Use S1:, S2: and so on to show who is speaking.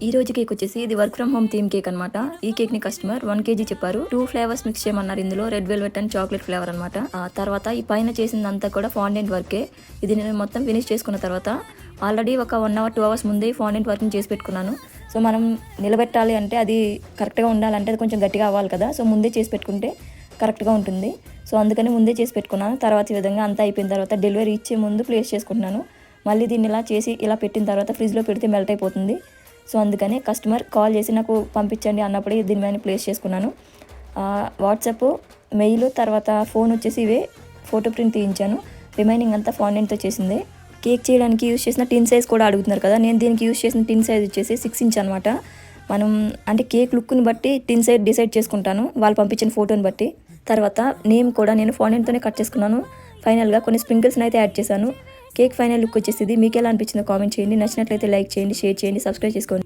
S1: ఈ రోజు కేక్ వచ్చేసి ఇది work from home theme cake అనమాట. ఈ కేక్ ని కస్టమర్ 1 kg చెప్పారు. 2 ఫ్లేవర్స్ మిక్స్ చేయమన్నారు. ఇందులో red velvet and chocolate flavour అనమాట. తర్వాత ఈ పైన చేసిందంతా కూడా ఫాండెంట్ వర్కే. ఇది నేను మొత్తం ఫినిష్ చేసుకున్న తర్వాత ఆల్రెడీ ఒక 1 hour 2 hours ముందే ఫాండెంట్ వర్కింగ్ చేసి పెట్టుకున్నాను. సో మనం నిలబెట్టాలి అంటే అది కరెక్ట్గా ఉండాలంటే అది కొంచెం గట్టిగా అవ్వాలి కదా. సో ముందే చేసి పెట్టుకుంటే కరెక్ట్గా ఉంటుంది. సో అందుకని ముందే చేసి పెట్టుకున్నాను. తర్వాత ఈ విధంగా అంతా అయిపోయిన తర్వాత డెలివరీ ఇచ్చే ముందు ప్లేస్ చేసుకుంటున్నాను. మళ్ళీ దీన్ని ఇలా చేసి ఇలా పెట్టిన తర్వాత ఫ్రిడ్జ్లో పెడితే మెల్ట్ అయిపోతుంది. సో అందుకని కస్టమర్ కాల్ చేసి నాకు పంపించండి అన్నప్పుడే దీని మీద ప్లేస్ చేసుకున్నాను. వాట్సాప్, మెయిల్, తర్వాత ఫోన్ వచ్చేసి ఇవే ఫోటో ప్రింట్ తీయించాను. రిమైనింగ్ అంతా ఫాండెంట్తో చేసిందే. కేక్ చేయడానికి యూజ్ చేసిన టిన్ సైజ్ కూడా అడుగుతున్నారు కదా. నేను దీనికి యూజ్ చేసిన టిన్ సైజ్ వచ్చేసి 6 inch అనమాట. మనం అంటే కేక్ లుక్ని బట్టి టిన్ సైజ్ డిసైడ్ చేసుకుంటాను వాళ్ళు పంపించిన ఫోటోని బట్టి. తర్వాత నేమ్ కూడా నేను ఫాండెంట్తోనే కట్ చేసుకున్నాను. ఫైనల్గా కొన్ని స్ప్రింకిల్స్ని అయితే యాడ్ చేశాను. కేక్ ఫైనల్ లుక్ వచ్చేసి మీకు ఎలా అనిపించిందో కామెంట్ చేయండి. నచ్చినట్లయితే లైక్ చేయండి, షేర్ చేయండి, సబ్స్క్రైబ్ చేసుకోండి.